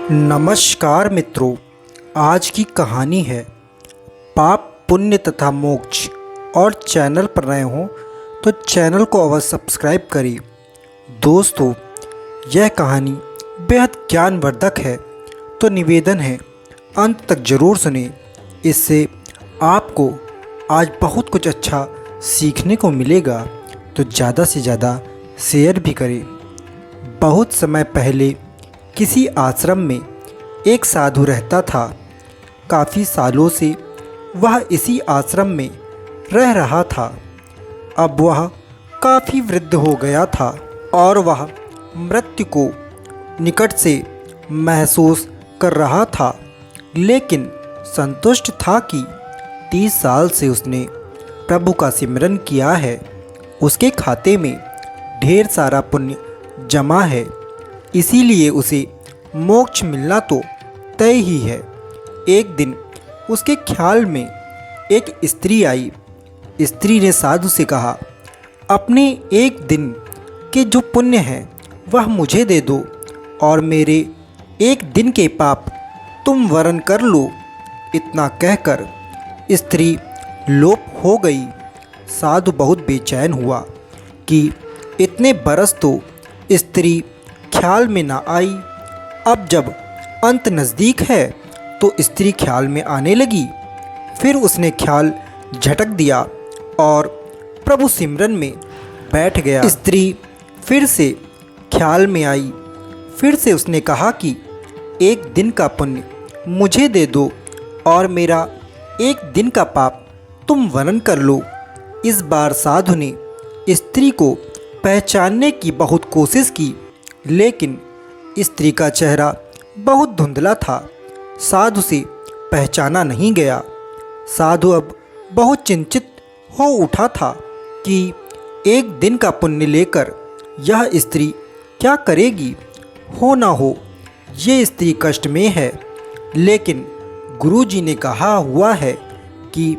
नमस्कार मित्रों, आज की कहानी है पाप पुण्य तथा मोक्ष। और चैनल पर नए हों तो चैनल को अवश्य सब्सक्राइब करिए। दोस्तों, यह कहानी बेहद ज्ञानवर्धक है, तो निवेदन है अंत तक ज़रूर सुने। इससे आपको आज बहुत कुछ अच्छा सीखने को मिलेगा, तो ज़्यादा से ज़्यादा शेयर भी करें। बहुत समय पहले किसी आश्रम में एक साधु रहता था। काफ़ी सालों से वह इसी आश्रम में रह रहा था। अब वह काफ़ी वृद्ध हो गया था और वह मृत्यु को निकट से महसूस कर रहा था, लेकिन संतुष्ट था कि 30 साल से उसने प्रभु का सिमरन किया है। उसके खाते में ढेर सारा पुण्य जमा है, इसीलिए उसे मोक्ष मिलना तो तय ही है। एक दिन उसके ख्याल में एक स्त्री आई। स्त्री ने साधु से कहा, अपने एक दिन के जो पुण्य हैं वह मुझे दे दो और मेरे एक दिन के पाप तुम वरण कर लो। इतना कहकर स्त्री लोप हो गई। साधु बहुत बेचैन हुआ कि इतने बरस तो स्त्री ख्याल में ना आई। अब जब अंत नज़दीक है तो स्त्री ख्याल में आने लगी। फिर उसने ख्याल झटक दिया और प्रभु सिमरन में बैठ गया। स्त्री फिर से ख्याल में आई। फिर से उसने कहा कि एक दिन का पुण्य मुझे दे दो और मेरा एक दिन का पाप तुम वरण कर लो। इस बार साधु ने स्त्री को पहचानने की बहुत कोशिश की, लेकिन स्त्री का चेहरा बहुत धुंधला था। साधु से पहचाना नहीं गया। साधु अब बहुत चिंतित हो उठा था कि एक दिन का पुण्य लेकर यह स्त्री क्या करेगी। हो ना हो ये स्त्री कष्ट में है, लेकिन गुरुजी ने कहा हुआ है कि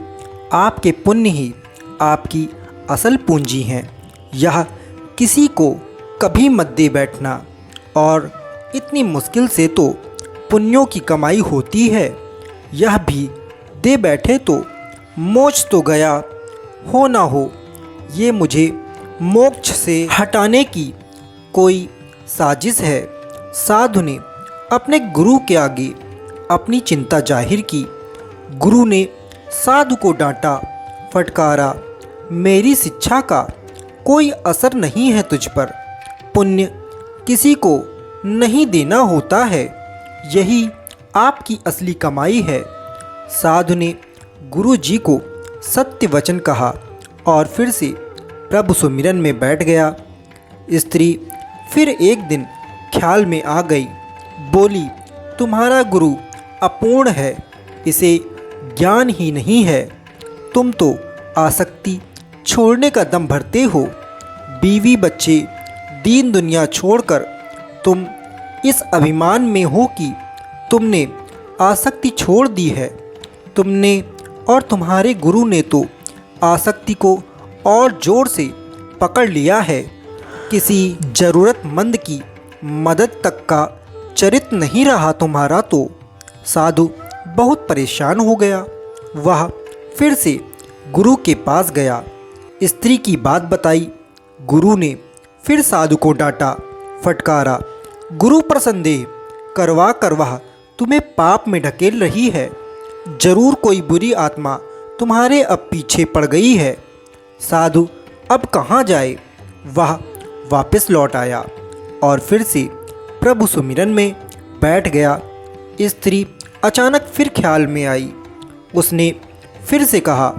आपके पुण्य ही आपकी असल पूंजी हैं। यह किसी को कभी मत दे बैठना, और इतनी मुश्किल से तो पुण्यों की कमाई होती है। यह भी दे बैठे तो मोक्ष तो गया। हो ना हो ये मुझे मोक्ष से हटाने की कोई साजिश है। साधु ने अपने गुरु के आगे अपनी चिंता जाहिर की। गुरु ने साधु को डांटा, फटकारा, मेरी शिक्षा का कोई असर नहीं है तुझ पर। पुण्य किसी को नहीं देना होता है, यही आपकी असली कमाई है। साधु ने गुरु जी को सत्य वचन कहा और फिर से प्रभु सुमिरन में बैठ गया। स्त्री फिर एक दिन ख्याल में आ गई। बोली, तुम्हारा गुरु अपूर्ण है, इसे ज्ञान ही नहीं है। तुम तो आसक्ति छोड़ने का दम भरते हो। बीवी बच्चे दीन दुनिया छोड़कर तुम इस अभिमान में हो कि तुमने आसक्ति छोड़ दी है। तुमने और तुम्हारे गुरु ने तो आसक्ति को और जोर से पकड़ लिया है। किसी ज़रूरतमंद की मदद तक का चरित नहीं रहा तुम्हारा तो। साधु बहुत परेशान हो गया। वह फिर से गुरु के पास गया, स्त्री की बात बताई। गुरु ने फिर साधु को डांटा, फटकारा। गुरु पर संदेह करवा कर वह तुम्हें पाप में ढकेल रही है। जरूर कोई बुरी आत्मा तुम्हारे अब पीछे पड़ गई है। साधु अब कहाँ जाए। वह वापस लौट आया और फिर से प्रभु सुमिरन में बैठ गया। स्त्री अचानक फिर ख्याल में आई। उसने फिर से कहा,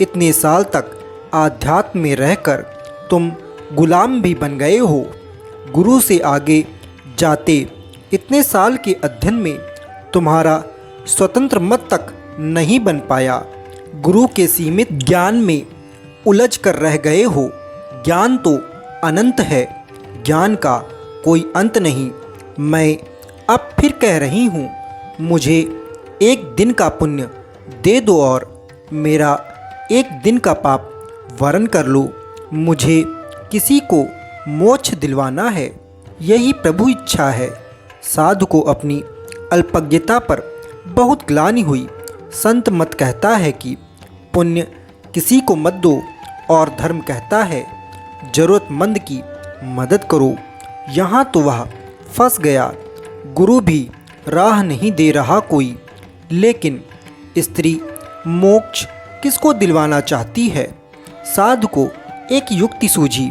इतने साल तक आध्यात्म में रहकर तुम गुलाम भी बन गए हो। गुरु से आगे जाते इतने साल के अध्ययन में तुम्हारा स्वतंत्र मत तक नहीं बन पाया। गुरु के सीमित ज्ञान में उलझ कर रह गए हो। ज्ञान तो अनंत है, ज्ञान का कोई अंत नहीं। मैं अब फिर कह रही हूँ, मुझे एक दिन का पुण्य दे दो और मेरा एक दिन का पाप वरण कर लो। मुझे किसी को मोक्ष दिलवाना है, यही प्रभु इच्छा है। साधु को अपनी अल्पज्ञता पर बहुत ग्लानि हुई। संत मत कहता है कि पुण्य किसी को मत दो, और धर्म कहता है जरूरतमंद की मदद करो। यहाँ तो वह फंस गया। गुरु भी राह नहीं दे रहा कोई, लेकिन स्त्री मोक्ष किसको दिलवाना चाहती है। साधु को एक युक्ति सूझी,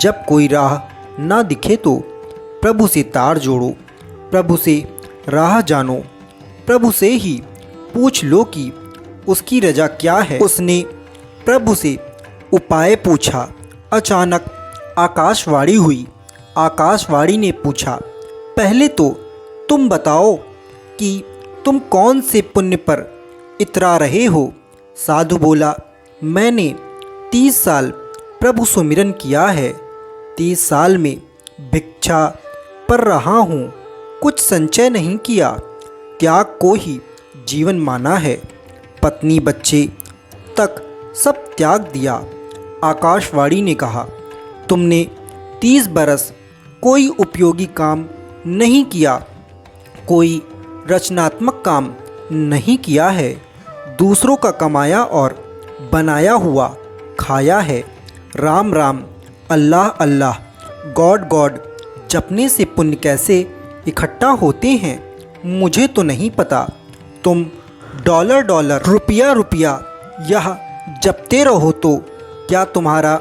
जब कोई राह ना दिखे तो प्रभु से तार जोड़ो, प्रभु से राह जानो, प्रभु से ही पूछ लो कि उसकी रजा क्या है। उसने प्रभु से उपाय पूछा। अचानक आकाशवाणी हुई। आकाशवाणी ने पूछा, पहले तो तुम बताओ कि तुम कौन से पुण्य पर इतरा रहे हो। साधु बोला, मैंने 30 साल प्रभु सुमिरन किया है। 30 साल में भिक्षा पर रहा हूँ, कुछ संचय नहीं किया, त्याग को ही जीवन माना है। पत्नी बच्चे तक सब त्याग दिया। आकाशवाणी ने कहा, तुमने 30 बरस कोई उपयोगी काम नहीं किया, कोई रचनात्मक काम नहीं किया है। दूसरों का कमाया और बनाया हुआ खाया है। राम राम, अल्लाह अल्लाह, गॉड गॉड जपने से पुण्य कैसे इकट्ठा होते हैं मुझे तो नहीं पता। तुम डॉलर डॉलर, रुपया रुपया यह जपते रहो तो क्या तुम्हारा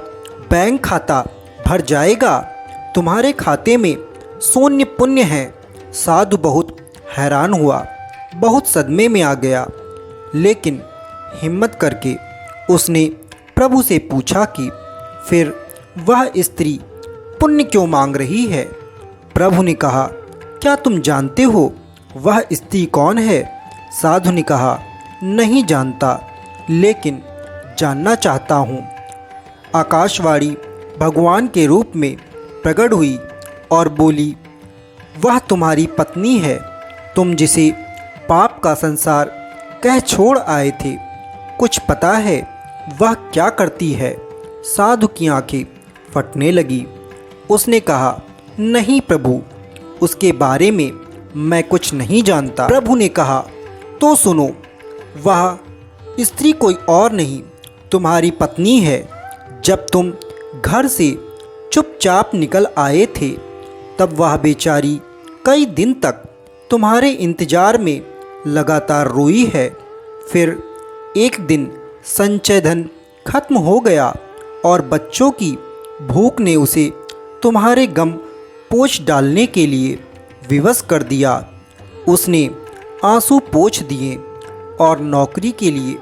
बैंक खाता भर जाएगा। तुम्हारे खाते में शून्य पुण्य है। साधु बहुत हैरान हुआ, बहुत सदमे में आ गया, लेकिन हिम्मत करके उसने प्रभु से पूछा कि फिर वह स्त्री पुण्य क्यों मांग रही है। प्रभु ने कहा, क्या तुम जानते हो वह स्त्री कौन है। साधु ने कहा, नहीं जानता, लेकिन जानना चाहता हूँ। आकाशवाणी भगवान के रूप में प्रकट हुई और बोली, वह तुम्हारी पत्नी है, तुम जिसे पाप का संसार कह छोड़ आए थे। कुछ पता है वह क्या करती है। साधु की आंखें फटने लगी। उसने कहा, नहीं प्रभु, उसके बारे में मैं कुछ नहीं जानता। प्रभु ने कहा, तो सुनो, वह स्त्री कोई और नहीं, तुम्हारी पत्नी है। जब तुम घर से चुपचाप निकल आए थे, तब वह बेचारी कई दिन तक तुम्हारे इंतजार में लगातार रोई है। फिर एक दिन संचय धन खत्म हो गया और बच्चों की भूख ने उसे तुम्हारे गम पोंछ डालने के लिए विवश कर दिया। उसने आंसू पोंछ दिए और नौकरी के लिए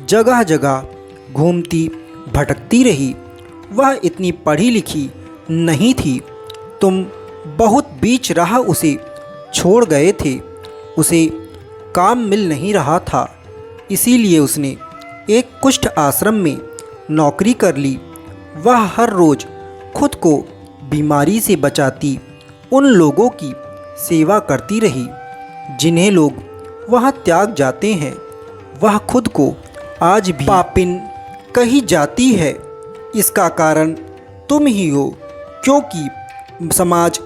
जगह जगह घूमती भटकती रही। वह इतनी पढ़ी लिखी नहीं थी। तुम बहुत बीच राह उसे छोड़ गए थे। उसे काम मिल नहीं रहा था, इसीलिए उसने एक कुष्ठ आश्रम में नौकरी कर ली। वह हर रोज़ खुद को बीमारी से बचाती उन लोगों की सेवा करती रही जिन्हें लोग वहाँ त्याग जाते हैं। वह खुद को आज भी पापिन कही जाती है। इसका कारण तुम ही हो, क्योंकि समाज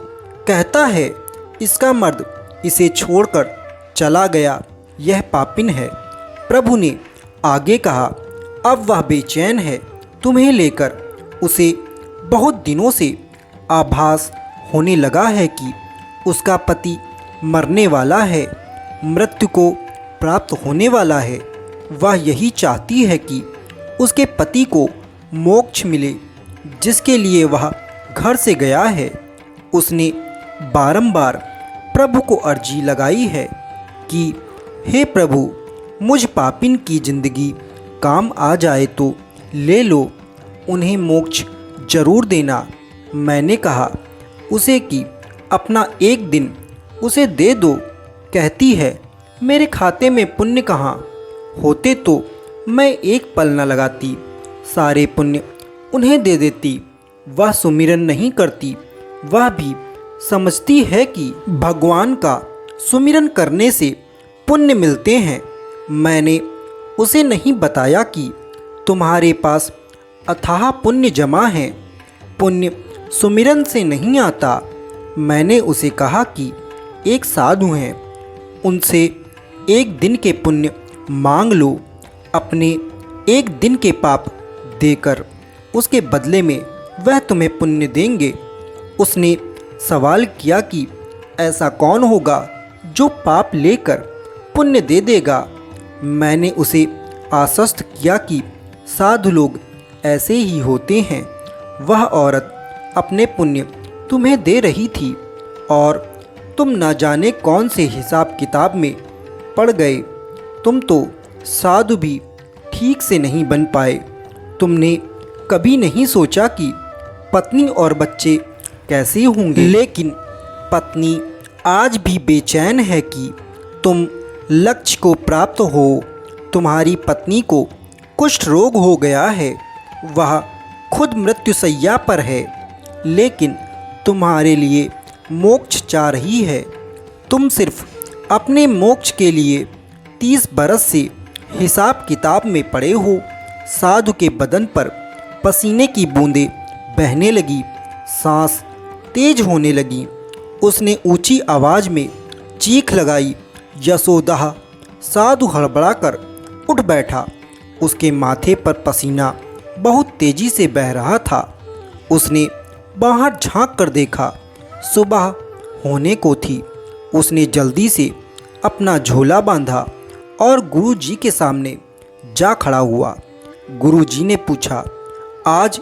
कहता है इसका मर्द इसे छोड़कर चला गया, यह पापिन है। प्रभु ने आगे कहा, अब वह बेचैन है तुम्हें लेकर। उसे बहुत दिनों से आभास होने लगा है कि उसका पति मरने वाला है, मृत्यु को प्राप्त होने वाला है। वह यही चाहती है कि उसके पति को मोक्ष मिले, जिसके लिए वह घर से गया है। उसने बारंबार प्रभु को अर्जी लगाई है कि हे प्रभु, मुझ पापिन की जिंदगी काम आ जाए तो ले लो, उन्हें मोक्ष जरूर देना। मैंने कहा उसे कि अपना एक दिन उसे दे दो। कहती है, मेरे खाते में पुण्य कहाँ, होते तो मैं एक पल न लगाती, सारे पुण्य उन्हें दे देती। वह सुमिरन नहीं करती। वह भी समझती है कि भगवान का सुमिरन करने से पुण्य मिलते हैं। मैंने उसे नहीं बताया कि तुम्हारे पास अथाह पुण्य जमा है, पुण्य सुमिरन से नहीं आता। मैंने उसे कहा कि एक साधु हैं, उनसे एक दिन के पुण्य मांग लो, अपने एक दिन के पाप देकर उसके बदले में वह तुम्हें पुण्य देंगे। उसने सवाल किया कि ऐसा कौन होगा जो पाप लेकर पुण्य दे देगा। मैंने उसे आश्वस्त किया कि साधु लोग ऐसे ही होते हैं। वह औरत अपने पुण्य तुम्हें दे रही थी और तुम न जाने कौन से हिसाब किताब में पड़ गए। तुम तो साधु भी ठीक से नहीं बन पाए। तुमने कभी नहीं सोचा कि पत्नी और बच्चे कैसे होंगे, लेकिन पत्नी आज भी बेचैन है कि तुम लक्ष्य को प्राप्त हो। तुम्हारी पत्नी को कुष्ठ रोग हो गया है, वह खुद मृत्युशैया पर है, लेकिन तुम्हारे लिए मोक्ष चाह रही है। तुम सिर्फ अपने मोक्ष के लिए 30 बरस से हिसाब किताब में पड़े हो। साधु के बदन पर पसीने की बूंदें बहने लगी, सांस तेज होने लगी। उसने ऊंची आवाज में चीख लगाई, यशोदा! साधु हड़बड़ाकर उठ बैठा। उसके माथे पर पसीना बहुत तेजी से बह रहा था। उसने बाहर झांक कर देखा, सुबह होने को थी। उसने जल्दी से अपना झोला बांधा और गुरुजी के सामने जा खड़ा हुआ। गुरुजी ने पूछा, आज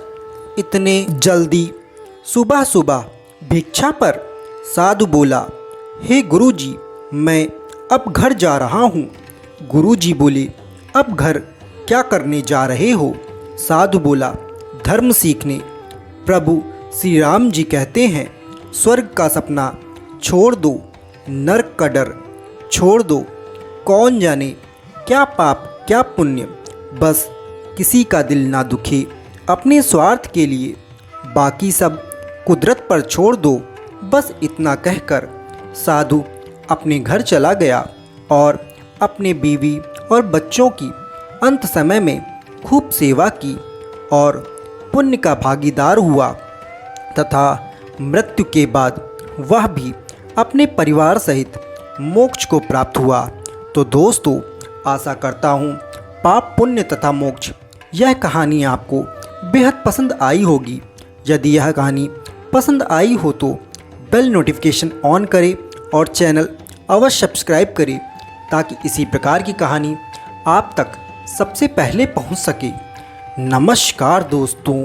इतने जल्दी सुबह सुबह भिक्षा पर? साधु बोला, हे गुरुजी, मैं अब घर जा रहा हूँ। गुरुजी बोले, अब घर क्या करने जा रहे हो? साधु बोला, धर्म सीखने। प्रभु श्री राम जी कहते हैं, स्वर्ग का सपना छोड़ दो, नरक का डर छोड़ दो। कौन जाने क्या पाप क्या पुण्य, बस किसी का दिल ना दुखे अपने स्वार्थ के लिए। बाकी सब कुदरत पर छोड़ दो। बस इतना कहकर साधु अपने घर चला गया और अपने बीवी और बच्चों की अंत समय में खूब सेवा की और पुण्य का भागीदार हुआ तथा मृत्यु के बाद वह भी अपने परिवार सहित मोक्ष को प्राप्त हुआ। तो दोस्तों, आशा करता हूँ पाप पुण्य तथा मोक्ष यह कहानी आपको बेहद पसंद आई होगी। यदि यह कहानी पसंद आई हो तो बेल नोटिफिकेशन ऑन करें और चैनल अवश्य सब्सक्राइब करें ताकि इसी प्रकार की कहानी आप तक सबसे पहले पहुंच सके। नमस्कार दोस्तों।